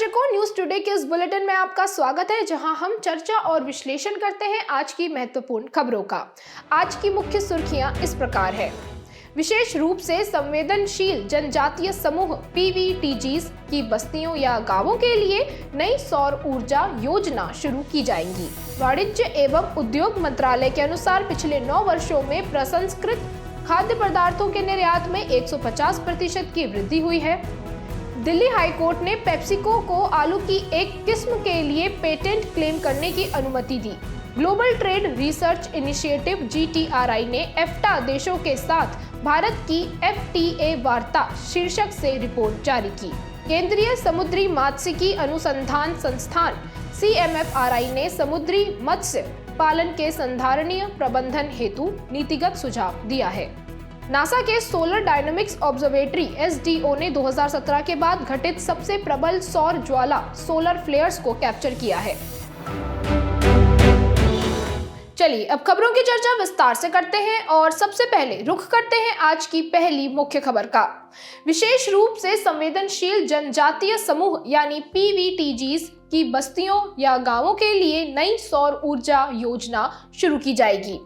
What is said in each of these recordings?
दर्शकों, news today के इस बुलेटिन में आपका स्वागत है, जहां हम चर्चा और विश्लेषण करते हैं आज की महत्वपूर्ण खबरों का। आज की मुख्य सुर्खियां इस प्रकार है। विशेष रूप से संवेदनशील जनजातीय समूह पीवीटीजीज की बस्तियों या गांवों के लिए नई सौर ऊर्जा योजना शुरू की जाएगी। वाणिज्य एवं उद्योग मंत्रालय के अनुसार पिछले 9 वर्षों में प्रसंस्कृत खाद्य पदार्थों के निर्यात में 150% की वृद्धि हुई है। दिल्ली हाईकोर्ट ने पेप्सिको को आलू की एक किस्म के लिए पेटेंट क्लेम करने की अनुमति दी। Global trade research initiative GTRI ने एफ्टा देशों के साथ भारत की FTA वार्ता शीर्षक से रिपोर्ट जारी की। केंद्रीय समुद्री मात्स्यिकी अनुसंधान संस्थान CMFRI ने समुद्री मत्स्य पालन के संधारणीय प्रबंधन हेतु नीतिगत सुझाव दिया है। नासा के सोलर डायनामिक्स ऑब्जर्वेटरी SDO ने 2017 के बाद घटित सबसे प्रबल सौर ज्वाला सोलर फ्लेयर्स को कैप्चर किया है। चलिए अब खबरों की चर्चा विस्तार से करते हैं और सबसे पहले रुख करते हैं आज की पहली मुख्य खबर का। विशेष रूप से संवेदनशील जनजातीय समूह यानी PVTGs की बस्तियों या गांवों के लिए नई सौर ऊर्जा योजना शुरू की जाएगी।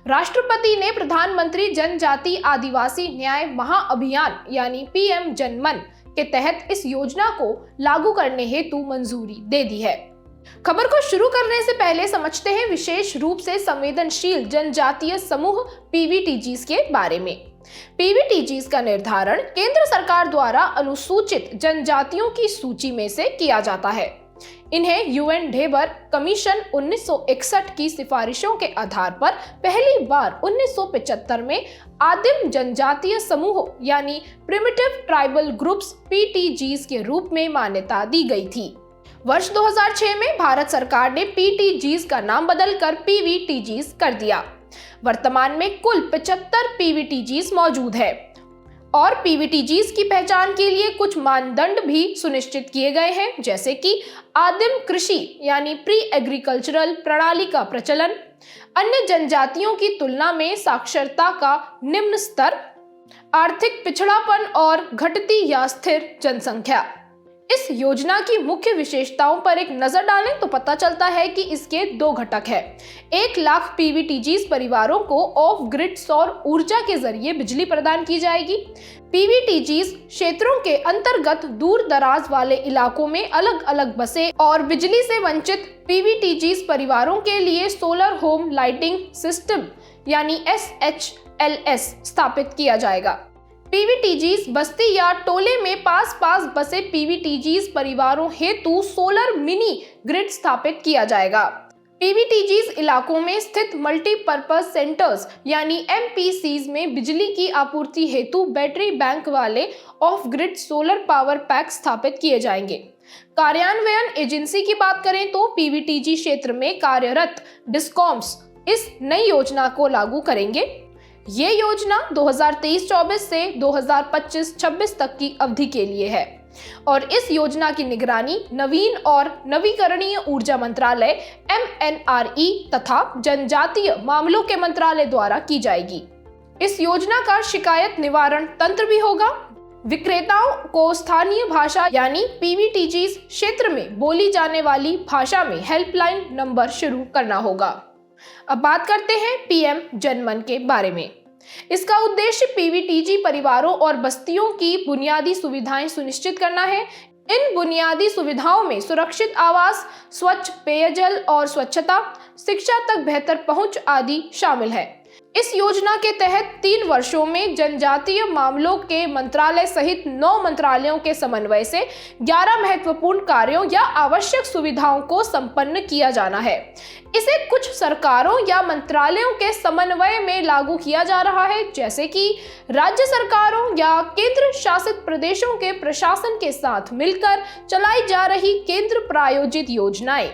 राष्ट्रपति ने प्रधानमंत्री जनजाति आदिवासी न्याय महाअभियान यानी PM जनमन के तहत इस योजना को लागू करने हेतु मंजूरी दे दी है। खबर को शुरू करने से पहले समझते हैं विशेष रूप से संवेदनशील जनजातीय समूह PVTGs के बारे में। PVTGs का निर्धारण केंद्र सरकार द्वारा अनुसूचित जनजातियों की सूची में से किया जाता है। इन्हें UN ढेबर कमीशन 1961 की सिफारिशों के आधार पर पहली बार 1975 में आदिम जनजातीय समूह यानी प्रिमिटिव ट्राइबल ग्रुप्स PTGs के रूप में मान्यता दी गई थी। वर्ष 2006 में भारत सरकार ने PTGs का नाम बदलकर PVTGs कर दिया। वर्तमान में कुल 75 PVTGs मौजूद है और PVTGs की पहचान के लिए कुछ मानदंड भी सुनिश्चित किए गए हैं, जैसे कि आदिम कृषि यानी प्री एग्रीकल्चरल प्रणाली का प्रचलन, अन्य जनजातियों की तुलना में साक्षरता का निम्न स्तर, आर्थिक पिछड़ापन और घटती या स्थिर जनसंख्या। इस योजना की मुख्य विशेषताओं पर एक नजर डालें तो पता चलता है कि इसके 2 घटक हैं। 1 लाख PVTGs परिवारों को ऑफ ग्रिड सौर ऊर्जा के जरिए बिजली प्रदान की जाएगी। PVTGs क्षेत्रों के अंतर्गत दूर दराज वाले इलाकों में अलग अलग बसे और बिजली से वंचित PVTGs परिवारों के लिए सोलर होम लाइटिंग सिस्टम यानी SHLS स्थापित किया जाएगा। PVTGs बस्ती या टोले में पास बसे PVTGs परिवारों हेतु सोलर मिनी ग्रिड स्थापित किया जाएगा। PVTGs इलाकों में स्थित मल्टीपर्पज सेंटर्स यानी MPCs में बिजली की आपूर्ति हेतु बैटरी बैंक वाले of grid solar power pack स्थापित किए जाएंगे। कार्यान्वयन एजेंसी की बात करें तो PVTG क्षेत्र में कार्यरत डिस्कॉम्स इस नई योजना को लागू करेंगे। ये योजना 2023-24 से 2025-26 तक की अवधि के लिए है और इस योजना की निगरानी नवीन और नवीकरणीय ऊर्जा मंत्रालय MNRE तथा जनजातीय मामलों के मंत्रालय द्वारा की जाएगी। इस योजना का शिकायत निवारण तंत्र भी होगा। विक्रेताओं को स्थानीय भाषा यानी PVTGs क्षेत्र में बोली जाने वाली भाषा में हेल्पलाइन नंबर शुरू करना होगा। अब बात करते हैं PM जनमन के बारे में। इसका उद्देश्य PVTG परिवारों और बस्तियों की बुनियादी सुविधाएं सुनिश्चित करना है। इन बुनियादी सुविधाओं में सुरक्षित आवास, स्वच्छ पेयजल और स्वच्छता, शिक्षा तक बेहतर पहुंच आदि शामिल है। इस योजना के तहत 3 वर्षों में जनजातीय मामलों के मंत्रालय सहित 9 मंत्रालयों के समन्वय से 11 महत्वपूर्ण कार्यों या आवश्यक सुविधाओं को संपन्न किया जाना है। इसे कुछ सरकारों या मंत्रालयों के समन्वय में लागू किया जा रहा है, जैसे कि राज्य सरकारों या केंद्र शासित प्रदेशों के प्रशासन के साथ मिलकर चलाई जा रही केंद्र प्रायोजित योजनाएं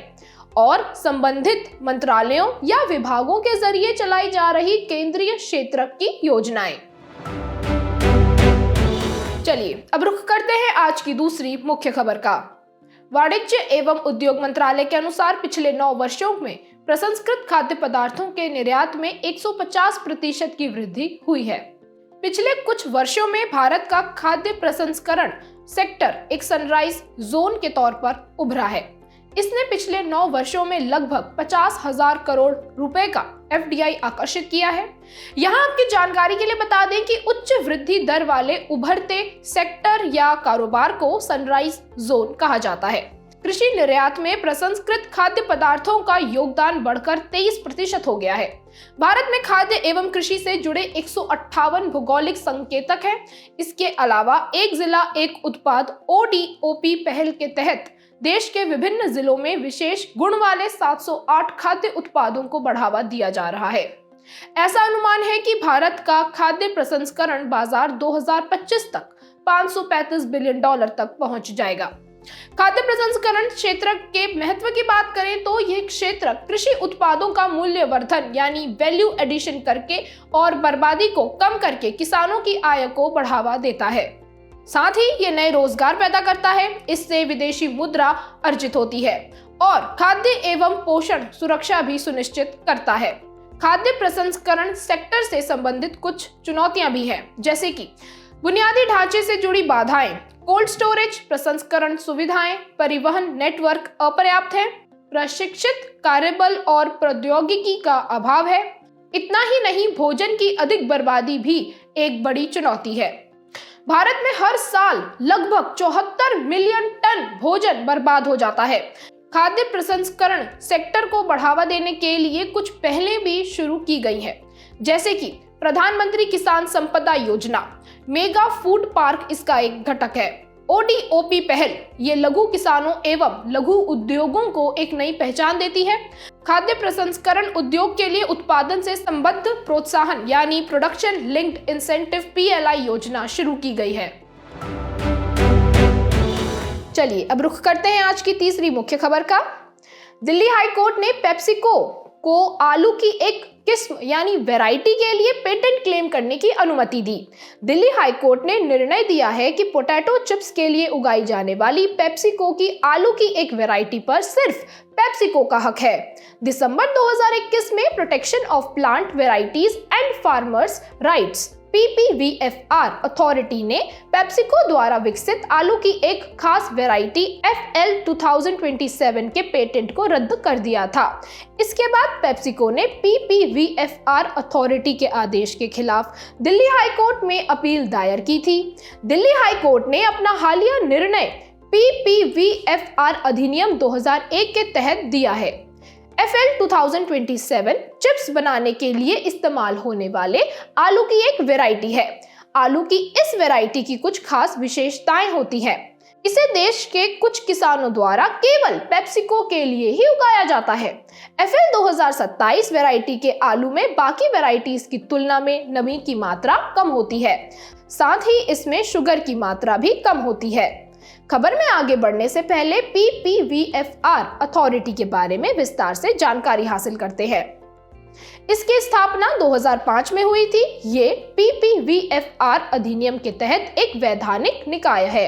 और संबंधित मंत्रालयों या विभागों के जरिए चलाई जा रही केंद्रीय क्षेत्र की योजनाएं। चलिए अब रुख करते हैं आज की दूसरी मुख्य खबर का। वाणिज्य एवं उद्योग मंत्रालय के अनुसार पिछले 9 वर्षों में प्रसंस्कृत खाद्य पदार्थों के निर्यात में 150% की वृद्धि हुई है। पिछले कुछ वर्षों में भारत का खाद्य प्रसंस्करण सेक्टर एक सनराइज जोन के तौर पर उभरा है। इसने पिछले 9 वर्षों में लगभग 50,000 करोड़ रुपए का FDI आकर्षित किया है। यहां आपकी जानकारी के लिए बता दें कि उच्च वृद्धि दर वाले उभरते सेक्टर या कारोबार को सनराइज जोन कहा जाता है। कृषि निर्यात में प्रसंस्कृत खाद्य पदार्थों का योगदान बढ़कर 23% हो गया है। भारत में खाद्य एवं कृषि से जुड़े 158 भौगोलिक संकेतक हैं। इसके अलावा एक जिला एक उत्पाद ODOP पहल के तहत देश के विभिन्न जिलों में विशेष गुण वाले 708 खाद्य उत्पादों को बढ़ावा दिया जा रहा है। ऐसा अनुमान है कि भारत का खाद्य प्रसंस्करण बाजार 2025 तक $535 बिलियन तक पहुंच जाएगा। खाद्य प्रसंस्करण क्षेत्र के महत्व की बात करें तो यह क्षेत्र कृषि उत्पादों का मूल्यवर्धन यानी वैल्यू एडिशन करके और बर्बादी को कम करके किसानों की आय को बढ़ावा देता है। साथ ही ये नए रोजगार पैदा करता है। इससे विदेशी मुद्रा अर्जित होती है और खाद्य एवं पोषण सुरक्षा भी सुनिश्चित करता है। खाद्य प्रसंस्करण सेक्टर से संबंधित कुछ चुनौतियां भी हैं, जैसे कि बुनियादी ढांचे से जुड़ी बाधाएं, कोल्ड स्टोरेज, प्रसंस्करण सुविधाएं, परिवहन नेटवर्क अपर्याप्त है, प्रशिक्षित कार्यबल और प्रौद्योगिकी का अभाव है। इतना ही नहीं, भोजन की अधिक बर्बादी भी एक बड़ी चुनौती है। भारत में हर साल लगभग 74 मिलियन टन भोजन बर्बाद हो जाता है। खाद्य प्रसंस्करण सेक्टर को बढ़ावा देने के लिए कुछ पहलें भी शुरू की गई हैं, जैसे कि प्रधानमंत्री किसान संपदा योजना, मेगा फूड पार्क इसका एक घटक है। ODOP पहल ये लघु किसानों एवं लघु उद्योगों को एक नई पहचान देती है। खाद्य प्रसंस्करण उद्योग के लिए उत्पादन से संबद्ध प्रोत्साहन यानी प्रोडक्शन लिंक्ड इंसेंटिव PLI योजना शुरू की गई है। चलिए अब रुख करते हैं आज की तीसरी मुख्य खबर का। दिल्ली हाई कोर्ट ने पेप्सिको को आलू की एक किस्म यानी वैरायटी के लिए पेटेंट क्लेम करने की अनुमति दी। दिल्ली हाई कोर्ट ने निर्णय दिया है कि पोटैटो चिप्स के लिए उगाई जाने वाली पेप्सिको की आलू की एक वैरायटी पर सिर्फ पेप्सिको का हक है। दिसंबर 2021 में protection of plant varieties and farmers rights PPVFR authority ने पेप्सिको द्वारा विकसित आलू की एक खास वैरायटी FL 2027 के पेटेंट को रद्द कर दिया था। इसके बाद पेप्सिको ने PPVFR अथॉरिटी के आदेश के खिलाफ दिल्ली हाई कोर्ट में अपील दायर की थी। दिल्ली हाई कोर्ट ने अपना हालिया निर्णय PPVFR अधिनियम 2001 के तहत दिया है। FL 2027 चिप्स बनाने के लिए इस्तेमाल होने वाले आलू की एक वैरायटी है। आलू की इस वैरायटी की कुछ खास विशेषताएं होती हैं। इसे देश के कुछ किसानों द्वारा केवल पेप्सिको के लिए ही उगाया जाता है। FL 2027 वैरायटी के आलू में बाकी वैरायटीज की तुलना में नमी की मात्रा कम होती है, साथ ही इसमें शुगर की मात्रा भी कम होती है। खबर में आगे बढ़ने से पहले PPVFR अथॉरिटी के बारे में विस्तार से जानकारी हासिल करते हैं। इसकी स्थापना 2005 में हुई थी। ये PPVFR अधिनियम के तहत एक वैधानिक निकाय है।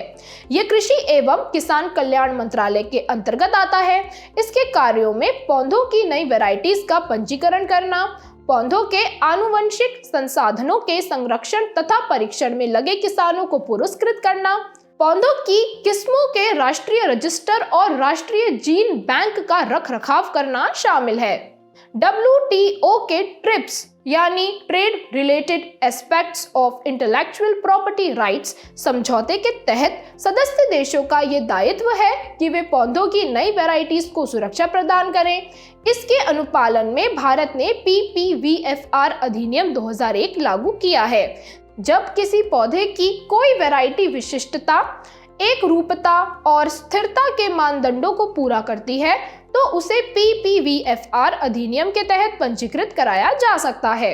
ये कृषि एवं किसान कल्याण मंत्रालय के अंतर्गत आता है। इसके कार्यों में पौधों की नई वैरायटीज का पंजीकरण करना, पौधों के आनुवंशिक संसाधनों के संरक्षण तथा परीक्षण में लगे किसानों को पुरस्कृत करना, पौधों की किस्मों के राष्ट्रीय रजिस्टर और राष्ट्रीय जीन बैंक का रखरखाव करना शामिल है। WTO के ट्रिप्स यानी trade related aspects of intellectual property rights समझौते के तहत सदस्य देशों का ये दायित्व है कि वे पौधों की नई वैरायटीज को सुरक्षा प्रदान करें। इसके अनुपालन में भारत ने PPVFR अधिनियम 2001 लागू किया है। जब किसी पौधे की कोई वैरायटी विशिष्टता, एक रूपता और स्थिरता के मानदंडों को पूरा करती है तो उसे PPVFR अधिनियम के तहत पंजीकृत कराया जा सकता है।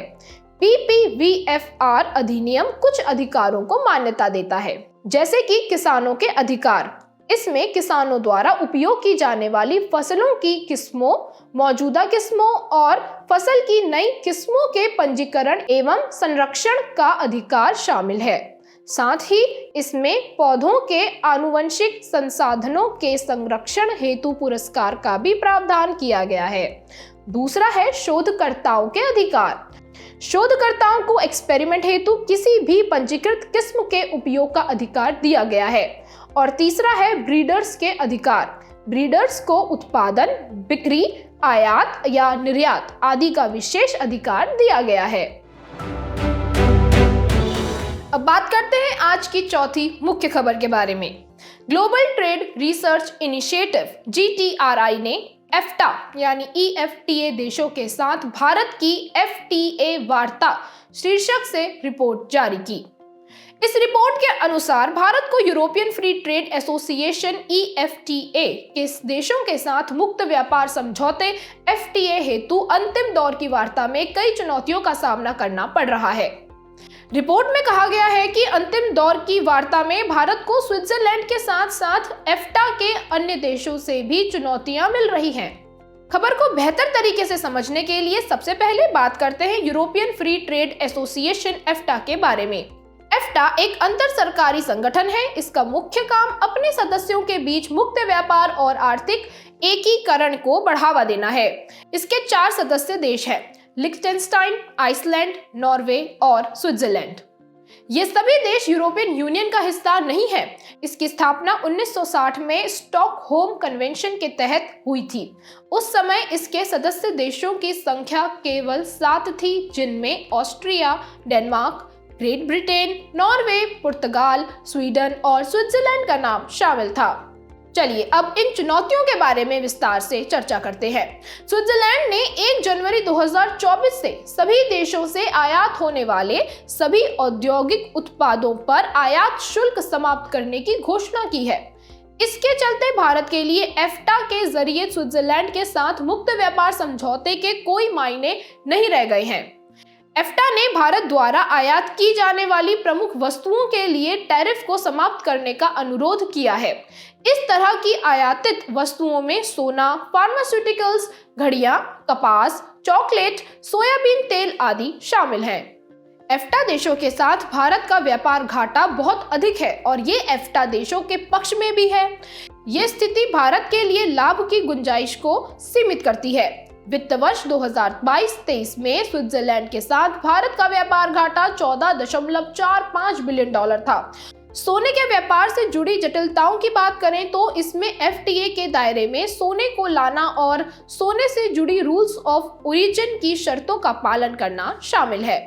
PPVFR अधिनियम कुछ अधिकारों को मान्यता देता है, जैसे कि किसानों के अधिकार। इसमें किसानों द्वारा उपयोग की जाने वाली फसलों की किस्मों, मौजूदा किस्मों और फसल की नई किस्मों के पंजीकरण एवं संरक्षण का अधिकार शामिल है। साथ ही इसमें पौधों के आनुवंशिक संसाधनों के संरक्षण हेतु पुरस्कार का भी प्रावधान किया गया है। दूसरा है शोधकर्ताओं के अधिकार। शोधकर्ताओं को एक्सपेरिमेंट हेतु किसी भी पंजीकृत किस्म के उपयोग का अधिकार दिया गया है और तीसरा है ब्रीडर्स के अधिकार। ब्रीडर्स को उत्पादन, बिक्री, आयात या निर्यात आदि का विशेष अधिकार दिया गया है। अब बात करते हैं आज की चौथी मुख्य खबर के बारे में। Global trade research initiative GTRI ने EFTA यानी EFTA देशों के साथ भारत की FTA वार्ता शीर्षक से रिपोर्ट जारी की। इस रिपोर्ट के अनुसार भारत को European free trade association EFTA के देशों के साथ मुक्त व्यापार समझौते FTA हेतु अंतिम दौर की वार्ता में कई चुनौतियों का सामना करना पड़ रहा है। रिपोर्ट में कहा गया है कि अंतिम दौर की वार्ता में भारत को स्विट्जरलैंड के साथ साथ EFTA के अन्य देशों से भी चुनौतियां मिल रही हैं। खबर को बेहतर तरीके से समझने के लिए सबसे पहले बात करते हैं European free trade association EFTA के बारे में। EFTA एक अंतर सरकारी संगठन है। इसका मुख्य काम अपने सदस्यों के बीच मुक्त व्यापार और आर्थिक एकीकरण को बढ़ावा देना है। इसके 4 सदस्य देश हैं: लिechtenstein, आइसलैंड, नॉर्वे और स्विट्जरलैंड। ये सभी देश यूरोपियन यूनियन का हिस्सा नहीं है। इसकी स्थापना 1960 में स्टॉकहोम कन्वेंशन के तहत हुई थी। उस समय इसके सदस्य देशों की संख्या केवल 7 थी, जिनमें Austria, Denmark, Great Britain, Norway, पुर्तगाल, स्वीडन और स्विट्जरलैंड का नाम शामिल था। चलिए अब इन चुनौतियों के बारे में विस्तार से चर्चा करते हैं। स्विट्जरलैंड ने 1 जनवरी 2024 से सभी देशों से आयात होने वाले सभी औद्योगिक उत्पादों पर आयात शुल्क समाप्त करने की घोषणा की है। इसके चलते भारत के लिए EFTA के जरिए स्विट्जरलैंड के साथ मुक्त व्यापार समझौते के कोई मायने नहीं रह गए हैं। EFTA ने भारत द्वारा आयात की जाने वाली प्रमुख वस्तुओं के लिए टैरिफ को समाप्त करने का अनुरोध किया है। इस तरह की आयातित वस्तुओं में सोना, फार्मास्यूटिकल्स, घड़ियां, कपास, चॉकलेट, सोयाबीन तेल आदि शामिल हैं। EFTA देशों के साथ भारत का व्यापार घाटा बहुत अधिक है और ये EFTA देशों के पक्ष में भी है। ये स्थिति भारत के लिए लाभ की गुंजाइश को सीमित करती है। वित्त वर्ष 2022-23 में स्विट्जरलैंड के साथ भारत का व्यापार घाटा $14.45 बिलियन था। सोने के व्यापार से जुड़ी जटिलताओं की बात करें तो इसमें FTA के दायरे में सोने को लाना और सोने से जुड़ी रूल्स ऑफ ओरिजिन की शर्तों का पालन करना शामिल है।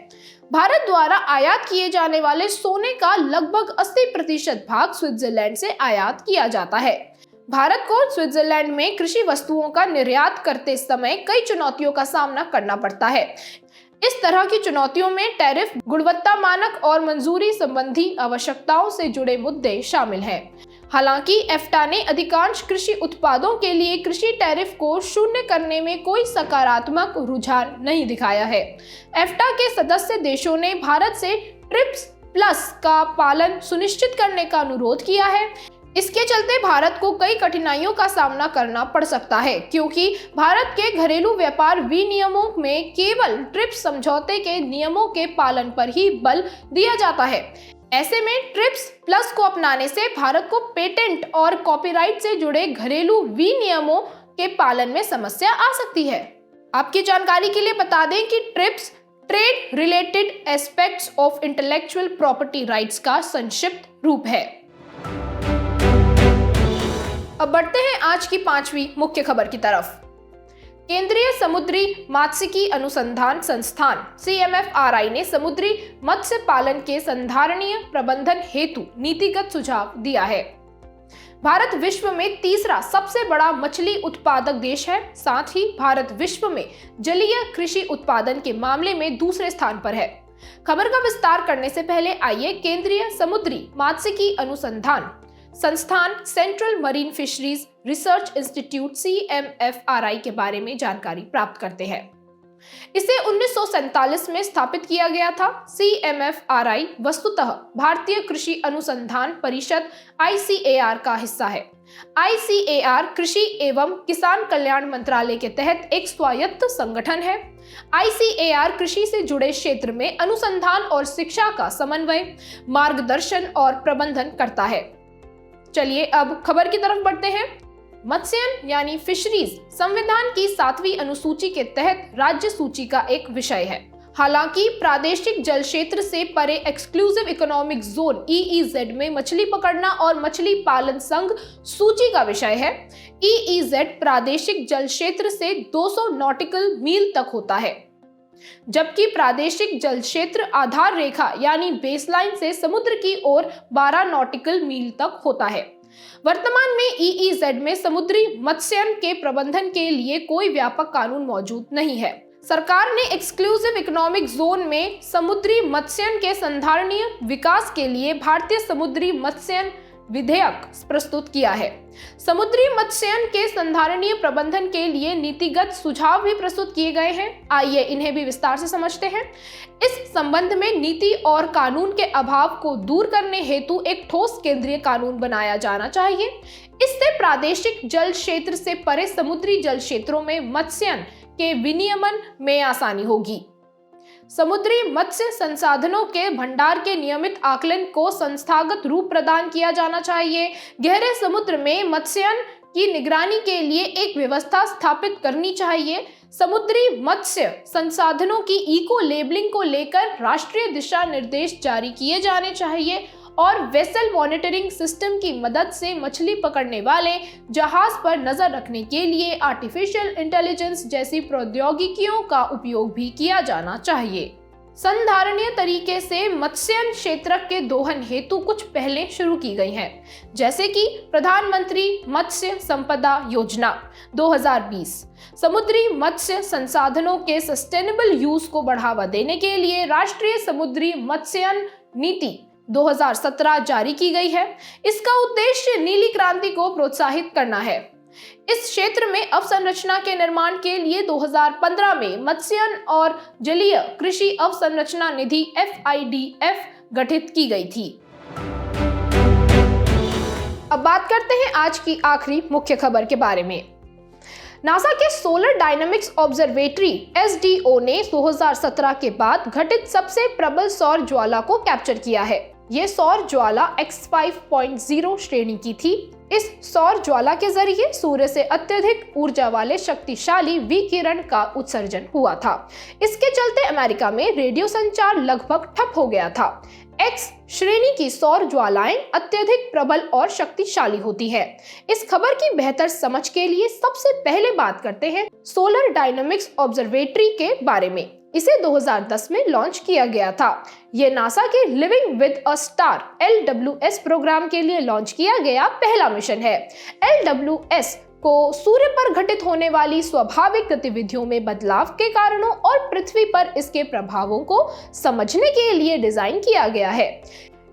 भारत द्वारा आयात किए जाने वाले सोने का लगभग 80% भाग स्विट्जरलैंड से आयात किया जाता है। भारत को स्विट्जरलैंड में कृषि वस्तुओं का निर्यात करते समय कई चुनौतियों का सामना करना पड़ता है। इस तरह की चुनौतियों में टैरिफ, गुणवत्ता मानक और मंजूरी संबंधी आवश्यकताओं से जुड़े मुद्दे शामिल हैं। हालांकि EFTA ने अधिकांश कृषि उत्पादों के लिए कृषि टैरिफ को शून्य करने में कोई सकारात्मक रुझान नहीं दिखाया है। EFTA के सदस्य देशों ने भारत से ट्रिप्स प्लस का पालन सुनिश्चित करने का अनुरोध किया है। इसके चलते भारत को कई कठिनाइयों का सामना करना पड़ सकता है, क्योंकि भारत के घरेलू व्यापार विनियमों में केवल ट्रिप्स समझौते के नियमों के पालन पर ही बल दिया जाता है। ऐसे में ट्रिप्स प्लस को अपनाने से भारत को पेटेंट और कॉपीराइट से जुड़े घरेलू विनियमों के पालन में समस्या आ सकती है। आपकी जानकारी के लिए बता दें कि trips trade related aspects of intellectual property rights का संक्षिप्त रूप है। अब बढ़ते हैं आज की 5वीं मुख्य खबर की तरफ। केंद्रीय समुद्री मात्स्यिकी अनुसंधान संस्थान CMFRI ने समुद्री मत्स्य पालन के संधारणीय प्रबंधन हेतु नीतिगत सुझाव दिया है। भारत विश्व में तीसरा सबसे बड़ा मछली उत्पादक देश है। साथ ही भारत विश्व में जलीय कृषि उत्पादन के मामले में दूसरे स्थान पर है। खबर का विस्तार करने से पहले आइए केंद्रीय समुद्री मात्स्यिकी अनुसंधान संस्थान central marine fisheries research institute CMFRI के बारे में जानकारी प्राप्त करते हैं। इसे 1947 में स्थापित किया गया था। CMFRI वस्तुतः भारतीय कृषि अनुसंधान परिषद ICAR का हिस्सा है। ICAR कृषि एवं किसान कल्याण मंत्रालय के तहत एक स्वायत्त संगठन है। ICAR कृषि से जुड़े क्षेत्र में अनुसंधान और शिक्षा का समन्वय, मार्गदर्शन और प्रबंधन करता है। चलिए अब खबर की तरफ बढ़ते हैं। मत्स्यन यानी फिशरीज संविधान की 7वीं अनुसूची के तहत राज्य सूची का एक विषय है। हालांकि प्रादेशिक जल क्षेत्र से परे एक्सक्लूसिव इकोनॉमिक जोन EEZ में मछली पकड़ना और मछली पालन संघ सूची का विषय है। EEZ प्रादेशिक जल क्षेत्र से 200 नॉटिकल मील तक होता है, जबकि प्रादेशिक जल क्षेत्र आधार रेखा यानी बेसलाइन से समुद्र की ओर 12 नॉटिकल मील तक होता है। वर्तमान में EEZ में समुद्री मत्स्यन के प्रबंधन के लिए कोई व्यापक कानून मौजूद नहीं है। सरकार ने एक्सक्लूसिव इकोनॉमिक जोन में समुद्री मत्स्यन के संधारणीय विकास के लिए भारतीय समुद्री मत्स्यन विधेयक प्रस्तुत किया है। समुद्री मत्स्यन के संधारणीय प्रबंधन के लिए नीतिगत सुझाव भी प्रस्तुत किए गए हैं। आइए इन्हें भी विस्तार से समझते हैं। इस संबंध में नीति और कानून के अभाव को दूर करने हेतु एक ठोस केंद्रीय कानून बनाया जाना चाहिए। इससे प्रादेशिक जल क्षेत्र से परे समुद्री जल क्षेत्रों में मत्स्यन के विनियमन में आसानी होगी। समुद्री मत्स्य संसाधनों के भंडार के नियमित आकलन को संस्थागत रूप प्रदान किया जाना चाहिए। गहरे समुद्र में मत्स्यन की निगरानी के लिए एक व्यवस्था स्थापित करनी चाहिए। समुद्री मत्स्य संसाधनों की इको लेबलिंग को लेकर राष्ट्रीय दिशा निर्देश जारी किए जाने चाहिए और वेसल मॉनिटरिंग सिस्टम की मदद से मछली पकड़ने वाले जहाज पर नजर रखने के लिए आर्टिफिशियल इंटेलिजेंस जैसी प्रौद्योगिकियों का उपयोग भी किया जाना चाहिए। संधारणीय तरीके से मत्स्यन क्षेत्र के दोहन हेतु कुछ पहलें शुरू की गई हैं, जैसे कि प्रधानमंत्री मत्स्य संपदा योजना 2020। समुद्री मत्स्य संसाधनों के सस्टेनेबल यूज को बढ़ावा देने के लिए राष्ट्रीय समुद्री मत्स्यन नीति 2017 जारी की गई है। इसका उद्देश्य नीली क्रांति को प्रोत्साहित करना है। इस क्षेत्र में अवसंरचना के निर्माण के लिए 2015 में मत्स्यन और जलीय कृषि अवसंरचना निधि FIDF गठित की गई थी। अब बात करते हैं आज की आखिरी मुख्य खबर के बारे में। नासा के सोलर डायनामिक्स ऑब्जर्वेटरी SDO ने 2017 के बाद घटित सबसे प्रबल सौर ज्वाला को कैप्चर किया है। ये सौर ज्वाला X5.0 श्रेणी की थी। इस सौर ज्वाला के जरिए सूर्य से अत्यधिक ऊर्जा वाले शक्तिशाली विकिरण का उत्सर्जन हुआ था। इसके चलते अमेरिका में रेडियो संचार लगभग ठप हो गया था। X श्रेणी की सौर ज्वालाएं अत्यधिक प्रबल और शक्तिशाली होती है। इस खबर की बेहतर समझ के लिए सबसे पहले बात करते हैं सोलर डायनामिक्स ऑब्जर्वेटरी के बारे में। इसे 2010 में लॉन्च किया गया था। यह नासा के living with a star LWS program के लिए लॉन्च किया गया पहला मिशन है। LWS को सूर्य पर घटित होने वाली स्वाभाविक गतिविधियों में बदलाव के कारणों और पृथ्वी पर इसके प्रभावों को समझने के लिए डिजाइन किया गया है।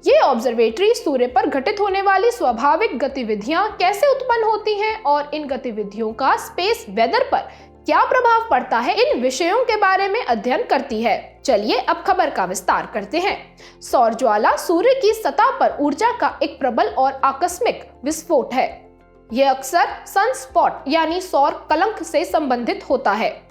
ये ऑब्जर्वेटरी सूर्य पर घटित होने वाली स्वाभाविक गतिविधियां कैसे उत्पन्न होती हैं और इन गतिविधियों का स्पेस वेदर पर क्या प्रभाव पड़ता है, इन विषयों के बारे में अध्ययन करती है। चलिए अब खबर का विस्तार करते हैं। सौर ज्वाला सूर्य की सतह पर ऊर्जा का एक प्रबल और आकस्मिक विस्फोट है। यह अक्सर सनस्पॉट यानी सौर कलंक से संबंधित होता है।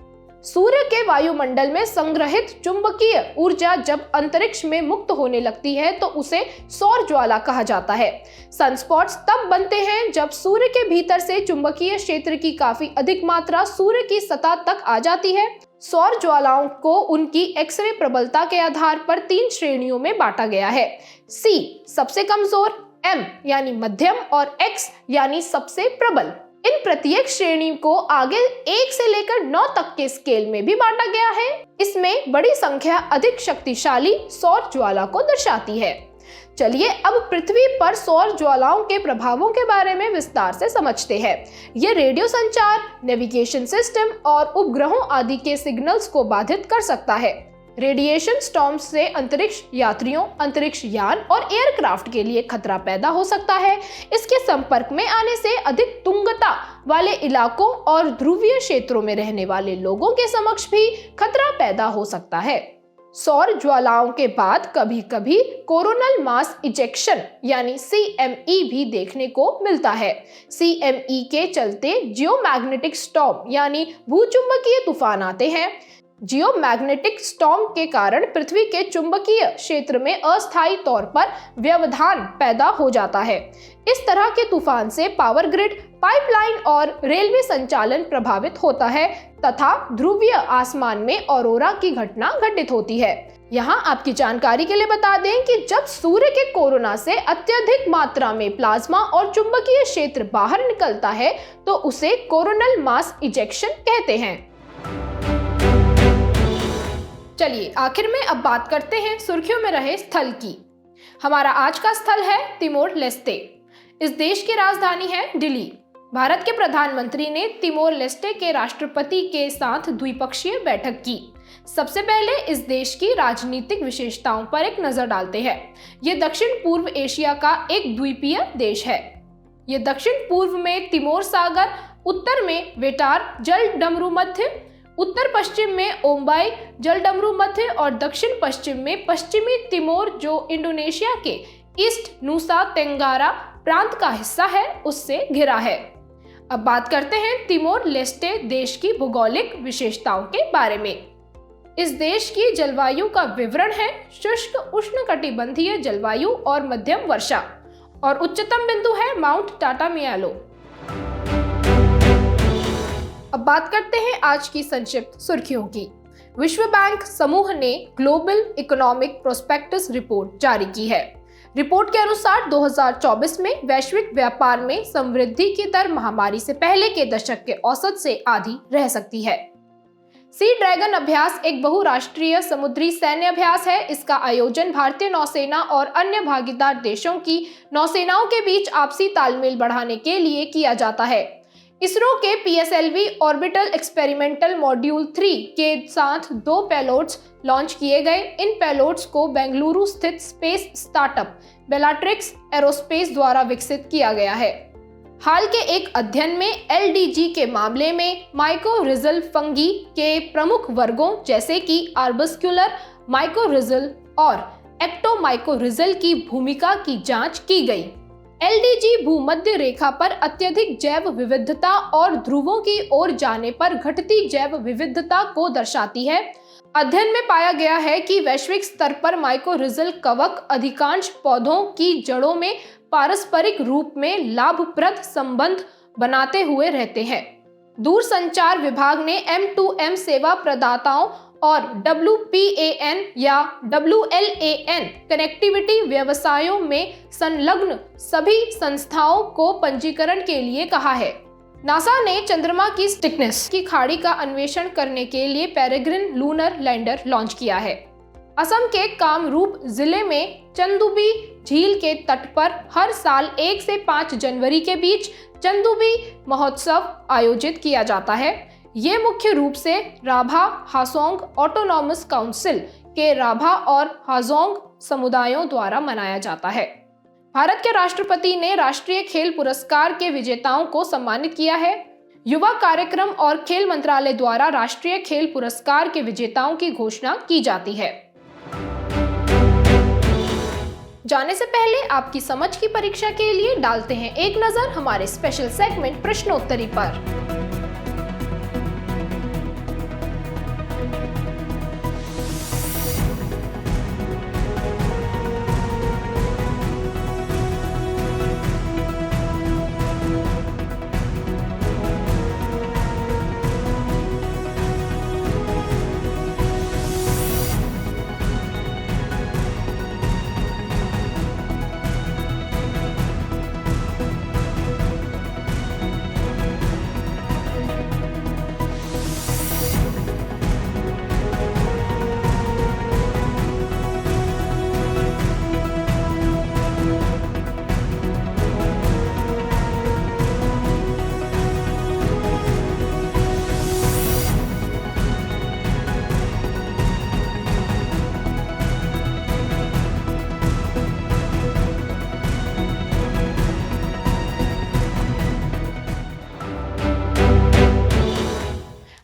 सूर्य के वायुमंडल में संग्रहित चुंबकीय ऊर्जा जब अंतरिक्ष में मुक्त होने लगती है तो उसे सौर ज्वाला कहा जाता है। सनस्पॉट्स तब बनते हैं जब सूर्य के भीतर से चुंबकीय क्षेत्र की काफी अधिक मात्रा सूर्य की सतह तक आ जाती है। सौर ज्वालाओं को उनकी एक्सरे प्रबलता के आधार पर 3 श्रेणियों में बांटा गया है। C सबसे कमजोर, M यानी मध्यम और X यानी सबसे प्रबल। इन प्रत्येक श्रेणी को आगे 1 से लेकर 9 तक के स्केल में भी बांटा गया है। इसमें बड़ी संख्या अधिक शक्तिशाली सौर ज्वाला को दर्शाती है। चलिए अब पृथ्वी पर सौर ज्वालाओं के प्रभावों के बारे में विस्तार से समझते हैं। ये रेडियो संचार, नेविगेशन सिस्टम और उपग्रहों आदि के सिग्नल्स को बाधित कर सकता है। रेडिएशन स्टॉर्म से अंतरिक्ष यात्रियों, अंतरिक्ष यान और एयरक्राफ्ट के लिए खतरा पैदा हो सकता है। इसके संपर्क में आने से अधिक तुंगता वाले इलाकों और ध्रुवीय क्षेत्रों में रहने वाले लोगों के समक्ष भी खतरा पैदा हो सकता है। सौर ज्वालाओं के बाद कभी कभी कोरोनल मास इजेक्शन यानी CME भी देखने को मिलता है। CME के चलते जियोमैग्नेटिक स्टॉर्म यानी भूचुंबकीय तूफान आते हैं। जियोमैग्नेटिक स्टॉर्म के कारण पृथ्वी के चुंबकीय क्षेत्र में अस्थायी तौर पर व्यवधान पैदा हो जाता है। इस तरह के तूफान से पावर ग्रिड, पाइपलाइन और रेलवे संचालन प्रभावित होता है तथा ध्रुवीय आसमान में ऑरोरा की घटना घटित होती है। यहाँ आपकी जानकारी के लिए बता दें कि जब सूर्य के कोरोना से अत्यधिक मात्रा में प्लाज्मा और चुंबकीय क्षेत्र बाहर निकलता है तो उसे कोरोनल मास इजेक्शन कहते हैं। चलिए आखिर में अब बात करते हैं सुर्खियों में रहे स्थल की। हमारा आज का स्थल है तिमोर लेस्टे। इस देश की राजधानी है दिल्ली। भारत के प्रधानमंत्री ने तिमोर लेस्टे के राष्ट्रपति के साथ द्विपक्षीय बैठक की। सबसे पहले इस देश की राजनीतिक विशेषताओं पर एक नजर डालते हैं। ये दक्षिण पूर्व एशिया का एक द्वीपीय देश है। ये दक्षिण पूर्व में तिमोर सागर, उत्तर में वेटार जलडमरू मध्य, उत्तर पश्चिम में ओम्बाई जलडमरू मध्य और दक्षिण पश्चिम में पश्चिमी तिमोर जो इंडोनेशिया के ईस्ट नुसा तेंगारा प्रांत का हिस्सा है उससे घिरा है। अब बात करते हैं तिमोर लेस्टे देश की भौगोलिक विशेषताओं के बारे में। इस देश की जलवायु का विवरण है शुष्क उष्णकटिबंधीय जलवायु और मध्यम वर्षा, और उच्चतम बिंदु है माउंट टाटामियालो। अब बात करते हैं आज की संक्षिप्त सुर्खियों की। विश्व बैंक समूह ने ग्लोबल इकोनॉमिक प्रोस्पेक्टस रिपोर्ट जारी की है। रिपोर्ट के अनुसार 2024 में वैश्विक व्यापार में समृद्धि की दर महामारी से पहले के दशक के औसत से आधी रह सकती है। सी ड्रैगन अभ्यास एक बहुराष्ट्रीय समुद्री सैन्य अभ्यास है। इसका आयोजन भारतीय नौसेना और अन्य भागीदार देशों की नौसेनाओं के बीच आपसी तालमेल बढ़ाने के लिए किया जाता है। इसरो के PSLV ऑर्बिटल एक्सपेरिमेंटल मॉड्यूल 3 के साथ 2 पेलोड्स लॉन्च किए गए। इन पेलोड्स को बेंगलुरु स्थित स्पेस स्टार्टअप बेलाट्रिक्स एरोस्पेस द्वारा विकसित किया गया है। हाल के एक अध्ययन में LDG के मामले में माइकोरिजल फंगी के प्रमुख वर्गों जैसे कि आर्बस्क्युलर माइकोरिजल और एक्टोमाइकोरिजल की भूमिका की जांच की गई। LDG भूमध्य रेखा पर अत्यधिक जैव विविधता और ध्रुवों की ओर जाने पर घटती जैव विविधता को दर्शाती है। अध्ययन में पाया गया है कि वैश्विक स्तर पर माइकोरिजल कवक अधिकांश पौधों की जड़ों में पारस्परिक रूप में लाभप्रद संबंध बनाते हुए रहते हैं। दूरसंचार विभाग ने M2M सेवा प्रदाताओं और WPAN या WLAN कनेक्टिविटी व्यवसायों में संलग्न सभी संस्थाओं को पंजीकरण के लिए कहा है। नासा ने चंद्रमा की स्टिकनेस की खाड़ी का अन्वेषण करने के लिए पेरेग्रिन लूनर लैंडर लॉन्च किया है। असम के कामरूप जिले में चंदुबी झील के तट पर हर साल 1 से 5 जनवरी के बीच चंदुबी महोत्सव आयोजित किया जाता है। ये मुख्य रूप से राभा हासोंग ऑटोनॉमस काउंसिल के राभा और हाजोंग समुदायों द्वारा मनाया जाता है। भारत के राष्ट्रपति ने राष्ट्रीय खेल पुरस्कार के विजेताओं को सम्मानित किया है। युवा कार्यक्रम और खेल मंत्रालय द्वारा राष्ट्रीय खेल पुरस्कार के विजेताओं की घोषणा की जाती है। जाने से पहले आपकी समझ की परीक्षा के लिए डालते हैं एक नजर हमारे स्पेशल सेगमेंट प्रश्नोत्तरी पर।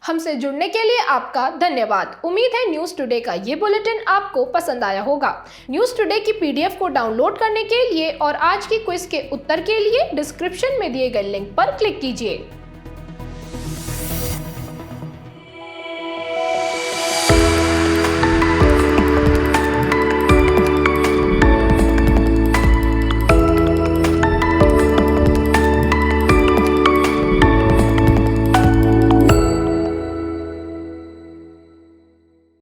हमसे जुड़ने के लिए आपका धन्यवाद। उम्मीद है न्यूज़ टुडे का ये बुलेटिन आपको पसंद आया होगा। न्यूज़ टुडे की PDF को डाउनलोड करने के लिए और आज की क्विज के उत्तर के लिए डिस्क्रिप्शन में दिए गए लिंक पर क्लिक कीजिए।